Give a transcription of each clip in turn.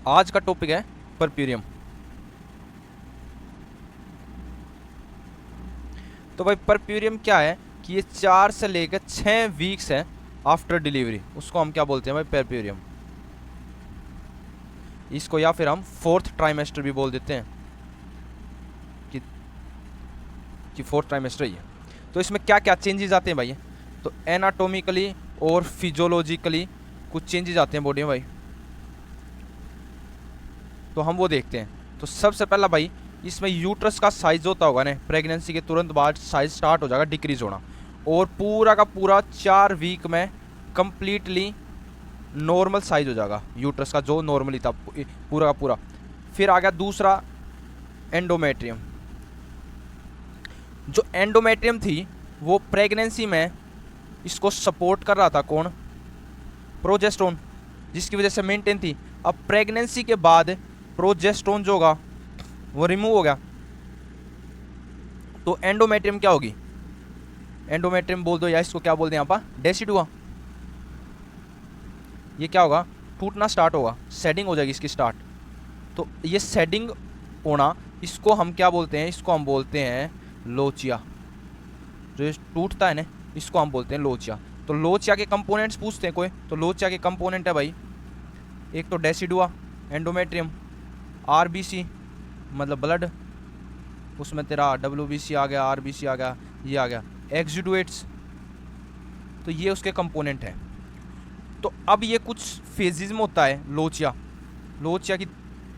आज का टॉपिक है परप्यूरियम। तो भाई परप्यूरियम क्या है कि ये 4 से लेकर 6 वीक्स है आफ्टर डिलीवरी, उसको हम क्या बोलते हैं भाई, परप्यूरियम। इसको या फिर हम फोर्थ ट्राइमेस्टर भी बोल देते हैं कि फोर्थ ट्राइमेस्टर ही है। तो इसमें क्या क्या चेंजेस आते हैं भाई? तो एनाटोमिकली और फिजियोलॉजिकली कुछ चेंजेस आते हैं बॉडी में भाई, तो हम वो देखते हैं। तो सबसे पहला भाई, इसमें यूट्रस का साइज होता होगा ना, प्रेगनेंसी के तुरंत बाद साइज स्टार्ट हो जाएगा डिक्रीज होना, और पूरा का पूरा 4 वीक में कंप्लीटली नॉर्मल साइज हो जाएगा यूट्रस का, जो नॉर्मली था पूरा का पूरा। फिर आ गया दूसरा, एंडोमेट्रियम। जो एंडोमेट्रियम थी वो प्रेगनेंसी में इसको सपोर्ट कर रहा था कौन? प्रोजेस्टेरोन, जिसकी वजह से मेंटेन थी। अब प्रेगनेंसी के बाद प्रोजेस्टेरोन जो होगा वो रिमूव हो गया, तो एंडोमेट्रियम क्या होगी? एंडोमेट्रियम बोल दो, या इसको क्या बोलते हैं यहाँ पर, डेसिडुआ। ये क्या होगा? टूटना स्टार्ट होगा, सेडिंग हो जाएगी इसकी स्टार्ट। तो ये सेडिंग होना, इसको हम क्या बोलते हैं? इसको हम बोलते हैं लोचिया। जो टूटता है ना, इसको हम बोलते हैं लोचिया। तो लोचिया के कंपोनेंट्स पूछते हैं कोई, तो लोचिया के कंपोनेंट है भाई, एक तो डेसिडुआ, एंडोमेट्रियम, आरबीसी मतलब ब्लड, उसमें तेरा डब्ल्यूबीसी आ गया, आरबीसी आ गया, ये आ गया, एक्सुडुएट्स। तो ये उसके कंपोनेंट हैं। तो अब ये कुछ फेजेज में होता है लोचिया। लोचिया की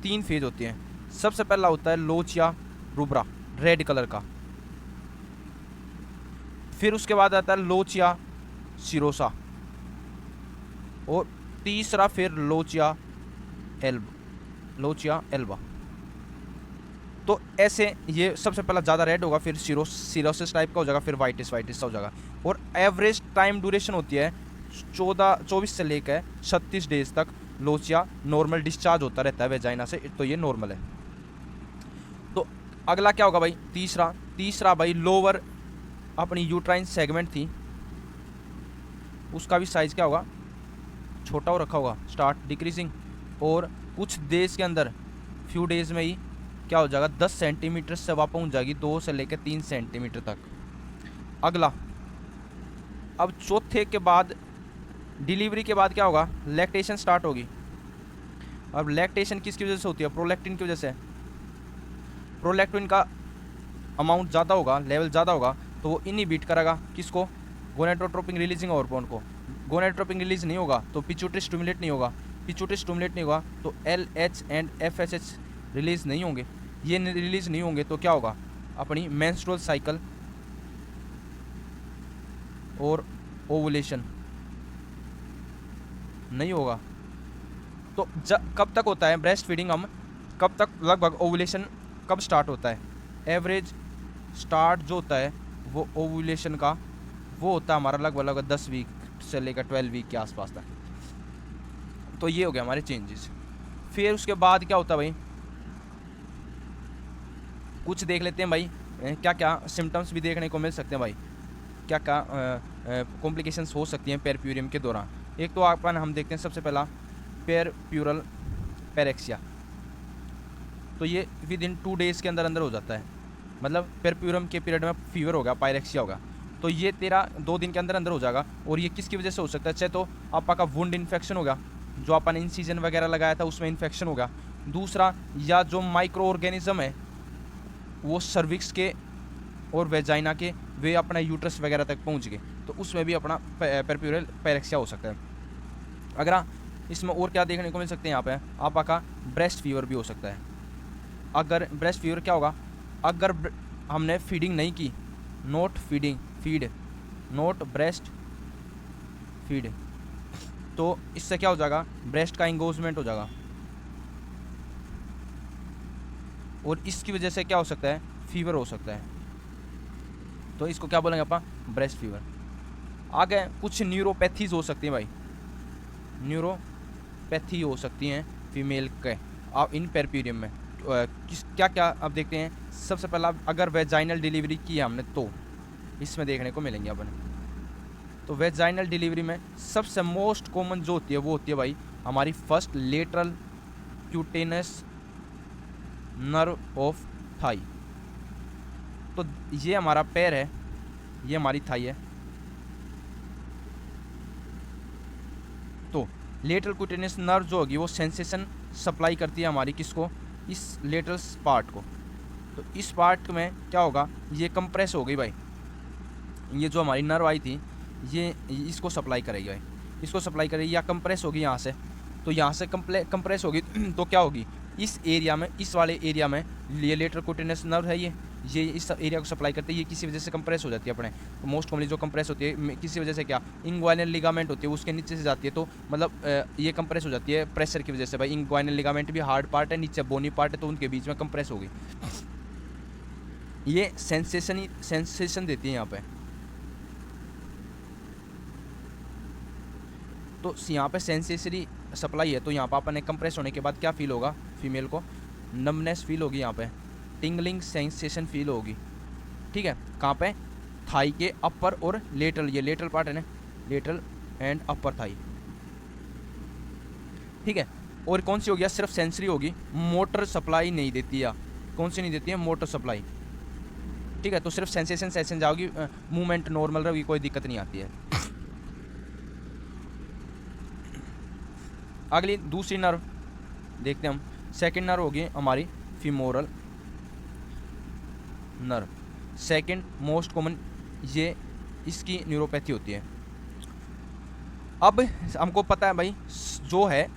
3 फेज होती हैं। सबसे पहला होता है लोचिया रुब्रा, रेड कलर का। फिर उसके बाद आता है लोचिया सिरोसा, और तीसरा फिर लोचिया एल्बा। तो ऐसे ये सबसे पहला ज़्यादा रेड होगा, फिर सिरोसिस टाइप का हो जाएगा, फिर वाइटिस सा हो जाएगा। और एवरेज टाइम ड्यूरेशन होती है 24 से लेकर 36 डेज तक लोचिया नॉर्मल डिस्चार्ज होता रहता है वेजाइना से, तो ये नॉर्मल है। तो अगला क्या होगा भाई? तीसरा भाई लोअर अपनी यूट्राइन सेगमेंट थी, उसका भी साइज क्या होगा? छोटा हो रखा होगा, स्टार्ट डिक्रीजिंग, और कुछ डेज के अंदर, फ्यू डेज में ही क्या हो जाएगा? 10 सेंटीमीटर से वहाँ पहुँच जाएगी 2 से लेकर 3 सेंटीमीटर तक। अगला, अब चौथे के बाद डिलीवरी के बाद क्या होगा? लैक्टेशन स्टार्ट होगी। अब लैक्टेशन किसकी वजह से होती है? प्रोलैक्टिन की वजह से। प्रोलैक्टिन का अमाउंट ज़्यादा होगा, लेवल ज़्यादा होगा, तो वो इनहिबिट करेगा किसको? गोनेडोट्रोपिन रिलीजिंग हार्मोन को। गोनेडोट्रोपिन रिलीज नहीं होगा तो पिट्यूटरी स्टिमुलेट नहीं होगा, पिट्यूटरी स्टिमुलेट नहीं होगा तो LH एंड FSH रिलीज नहीं होंगे। ये रिलीज नहीं होंगे तो क्या होगा? अपनी मेंस्ट्रुअल साइकिल और ओवुलेशन नहीं होगा। तो कब तक होता है ब्रेस्ट फीडिंग? हम कब तक, लगभग ओवुलेशन कब स्टार्ट होता है? एवरेज स्टार्ट जो होता है वो ओवुलेशन का वो होता है हमारा लगभग 10 वीक से लेकर 12 वीक के आसपास तक। तो ये हो गया हमारे चेंजेस। फिर उसके बाद क्या होता है भाई, कुछ देख लेते हैं भाई क्या क्या सिम्टम्स भी देखने को मिल सकते हैं भाई, क्या क्या कॉम्प्लिकेशंस हो सकती हैं परप्यूरियम के दौरान। एक तो अपन हम देखते हैं सबसे पहला परप्यूरल पैरेक्सिया। तो ये विद इन 2 डेज़ के अंदर हो जाता है, मतलब परप्यूरियम के पीरियड में फीवर होगा, पायरेक्सिया होगा, तो ये तेरा 2 दिन के अंदर हो जाएगा। और ये किसकी वजह से हो सकता है? चाहे तो आपका का वुंड इन्फेक्शन होगा, जो अपन इंसिजन वगैरह लगाया था उसमें इन्फेक्शन होगा। दूसरा, या जो माइक्रो ऑर्गेनिज्म है वो सर्विक्स के और वेजाइना के, वे अपना यूट्रस वगैरह तक पहुंच गए, तो उसमें भी अपना परप्यूरल पैरेक्सिया हो सकता है। अगर इसमें और क्या देखने को मिल सकते हैं, यहाँ पे आपका ब्रेस्ट फीवर भी हो सकता है। अगर ब्रेस्ट फीवर क्या होगा? अगर हमने फीडिंग नहीं की, not feeding, feed not breast feed, तो इससे क्या हो जाएगा? ब्रेस्ट का इंगोजमेंट हो जाएगा, और इसकी वजह से क्या हो सकता है? फीवर हो सकता है। तो इसको क्या बोलेंगे अपन? Breast fever. आगे कुछ न्यूरोपैथीज हो सकती हैं भाई, न्यूरोपैथी हो सकती हैं फीमेल के इन परप्यूरियम में। क्या क्या अब देखते हैं। सबसे पहला, अगर वेजाइनल डिलीवरी की है हमने तो इसमें देखने को मिलेंगे अपन। तो वेजाइनल डिलीवरी में सबसे मोस्ट कॉमन जो होती है वो होती है भाई हमारी first lateral क्यूटेनस nerve of thigh. तो ये हमारा पैर है, ये हमारी थाई है। तो लेटरल क्यूटेनियस नर्व जो होगी वो सेंसेशन सप्लाई करती है हमारी किसको, इस लेटरल पार्ट को। तो इस पार्ट में क्या होगा, ये कंप्रेस हो गई भाई, ये जो हमारी नर्व आई थी ये इसको सप्लाई करेगी भाई, इसको सप्लाई करेगी, या कंप्रेस होगी यहाँ से। तो यहाँ से कंप्रेस होगी तो क्या होगी, इस एरिया में, इस वाले एरिया में ये लेटरल क्यूटेनियस नर्व है, ये इस एरिया को सप्लाई करती है। ये किसी वजह से कंप्रेस हो जाती है अपने, तो मोस्ट कॉमनली जो कंप्रेस होती है किसी वजह से, क्या इंग्वाइनल लिगामेंट होती है उसके नीचे से जाती है, तो मतलब ये कंप्रेस हो जाती है प्रेशर की वजह से भाई। इंग्वाइनल लिगामेंट भी हार्ड पार्ट है, नीचे बोनी पार्ट है, तो उनके बीच में कंप्रेस होगी, ये सेंसेशन देती है यहाँ पे। तो यहाँ पे सेंसेसरी सप्लाई है, तो यहाँ पर अपने कंप्रेस होने के बाद क्या फील होगा, फीमेल को नमनेस फील होगी, यहाँ पे टिंगलिंग सेंसेशन फील होगी। ठीक है, कहाँ पे, थाई के अपर और लेटरल, ये लेटरल पार्ट है ना, लेटरल एंड अपर थाई। ठीक है, और कौन सी हो गया, सिर्फ सेंसरी होगी, मोटर सप्लाई नहीं देती, या कौन सी नहीं देती है, मोटर सप्लाई। ठीक है, तो सिर्फ सेंसेशन जाओगी, मूवमेंट नॉर्मल रहेगी, कोई दिक्कत नहीं आती है। अगली दूसरी नर्व देखते हैं हम, सेकंड नर्व होगी हमारी femoral nerve, second most common, ये इसकी न्यूरोपैथी होती है। अब हमको पता है भाई, जो है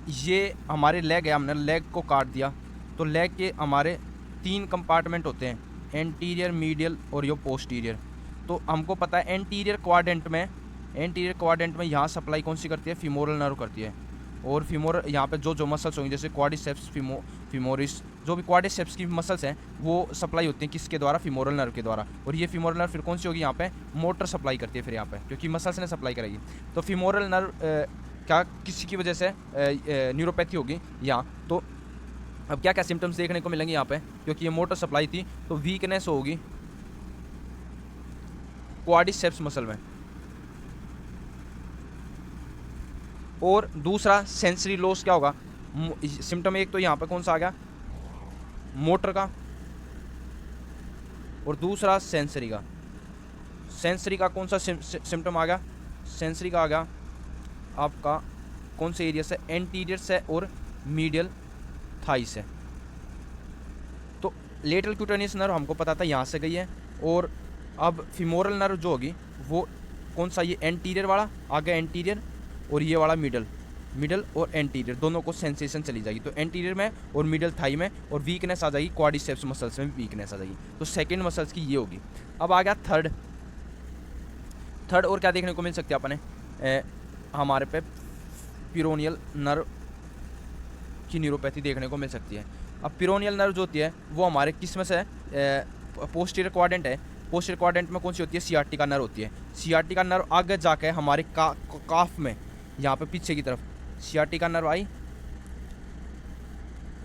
ये हमारे लेग है, हमने लेग को काट दिया, तो लेग के हमारे 3 कंपार्टमेंट होते हैं, एंटीरियर, मीडियल और यो पोस्टीरियर। तो हमको पता है एंटीरियर क्वाड्रेंट में यहाँ सप्लाई कौन सी करती है, फीमोरल नर्व करती है। और फीमोरल यहाँ पे जो मसल्स होंगे, जैसे क्वाड्रिसेप्स, फीमोरिस, जो भी क्वाड्रिसेप्स की मसल्स हैं वो सप्लाई होती हैं किसके द्वारा, फीमोरल नर्व के द्वारा। और ये फीमोरल नर्व फिर कौन सी होगी, यहाँ पे मोटर सप्लाई करती है फिर यहाँ पे, क्योंकि मसल्स ने सप्लाई करेगी। तो फीमोरल नर्व क्या किसी की वजह से न्यूरोपैथी होगी यहाँ। तो अब क्या क्या सिम्टम्स देखने को मिलेंगे यहाँ पे, क्योंकि ये मोटर सप्लाई थी, तो वीकनेस होगी क्वाड्रिसेप्स मसल में। और दूसरा सेंसरी लॉस क्या होगा, सिम्टम एक तो यहाँ पे कौन सा आ गया, मोटर का, और दूसरा सेंसरी का। सेंसरी का कौन सा सिम्टम आ गया, सेंसरी का आ गया आपका कौन से एरिया से, एंटीरियर से और मीडियल थाई से। तो लेटरल क्यूटेनियस नर्व हमको पता था यहाँ से गई है, और अब फीमोरल नर्व जो होगी वो कौन सा, ये एंटीरियर वाला आ गया, एंटीरियर, और ये वाला मिडल और एंटीरियर, दोनों को सेंसेशन चली जाएगी। तो एंटीरियर में और मिडल थाई में, और वीकनेस आ जाएगी क्वाड्रिसेप्स मसल्स में, वीकनेस आ जाएगी। तो सेकंड मसल्स की ये होगी। अब आ गया थर्ड और क्या देखने को मिल सकती है अपने हमारे पे, पिरोनियल नर्व की न्यूरोपैथी देखने को मिल सकती है। अब पिरोनियल नर्व जो होती है वो हमारे किस में से है, पोस्टीरियर क्वाड्रेंट है। पोस्टीरियर क्वाड्रेंट में कौन सी होती है, सियाटिका नर्व होती है। सियाटिका नर्व आगे जाके हमारे काफ में, यहाँ पे पीछे की तरफ सियाटिका नर्व आई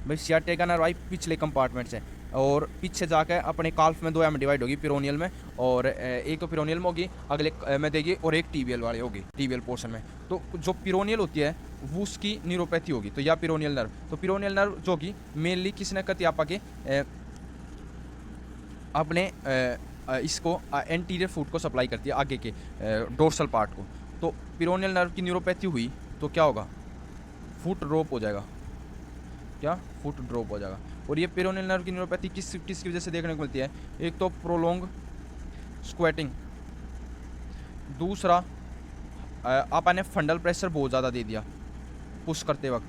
भाई, सियाटिका नर्व आई पिछले कंपार्टमेंट से, और पीछे जाकर अपने काल्फ में 2 में डिवाइड होगी, पिरोनियल में, और एक तो पिरोनियल में होगी, अगले में देगी, और एक टीबियल वाली होगी, टीबियल पोर्शन में। तो जो पिरोनियल होती है वो उसकी न्यूरोपैथी होगी, तो या पिरोनियल नर्व। तो पिरोनियल नर्व जो कि मेनली किसने करती है आपा के अपने इसको एंटीरियर फुट को सप्लाई करती है, आगे के डोर्सल पार्ट को। तो पिरोनियल नर्व की न्यूरोपैथी हुई तो क्या होगा, फुट ड्रॉप हो जाएगा, क्या, फुट ड्रॉप हो जाएगा। और ये पिरोनियल नर्व की न्यूरोपैथी किसकी वजह से देखने को मिलती है, एक तो प्रोलोंग स्क्वेटिंग, दूसरा आपने फंडल प्रेशर बहुत ज़्यादा दे दिया पुश करते वक्त,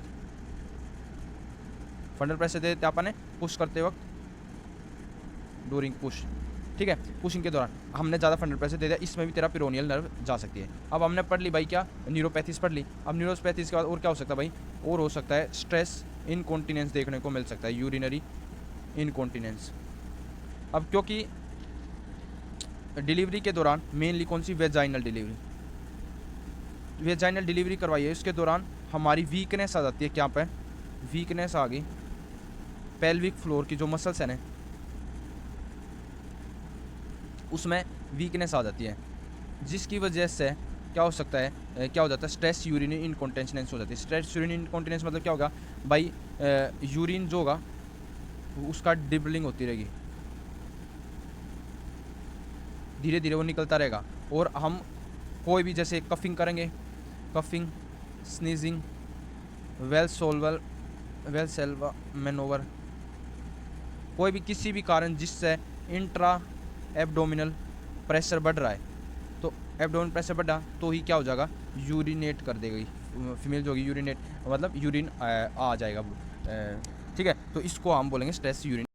फंडल प्रेशर दे देते आपने पुश करते वक्त, ड्यूरिंग पुश। ठीक है, पुशिंग के दौरान हमने ज़्यादा फंडल प्रेशर दे दिया, इसमें भी तेरा पिरोनियल नर्व जा सकती है। अब हमने पढ़ ली भाई क्या, न्यूरोपैथीज पढ़ ली। अब न्यूरोपैथीज के बाद और क्या हो सकता है भाई, और हो सकता है स्ट्रेस इनकॉन्टिनेंस देखने को मिल सकता है, यूरिनरी इनकॉन्टिनेंस। अब क्योंकि डिलीवरी के दौरान मेनली कौन सी, वेजाइनल डिलीवरी करवाई है, इसके दौरान हमारी वीकनेस आ जाती है, क्या पे वीकनेस आ गई पेल्विक फ्लोर की जो मसल्स है ना उसमें वीकनेस आ जाती है, जिसकी वजह से क्या हो सकता है, क्या हो जाता है, स्ट्रेस यूरिनरी इनकॉन्टिनेंस हो जाती है। स्ट्रेस यूरिनरी इनकॉन्टिनेंस मतलब क्या होगा भाई, यूरिन जो होगा उसका डिबलिंग होती रहेगी, धीरे धीरे वो निकलता रहेगा। और हम कोई भी जैसे कफिंग करेंगे, कफिंग, स्नीजिंग, वेल सेल्वा मैनोवर, कोई भी किसी भी कारण जिससे इंट्रा एब्डोमिनल प्रेशर बढ़ रहा है, तो एब्डोमिनल प्रेशर बढ़ा तो ही क्या हो जाएगा, यूरिनेट कर देगी फीमेल जो होगी, यूरिनेट मतलब यूरिन आ जाएगा। ठीक है, तो इसको हम बोलेंगे स्ट्रेस यूरिन।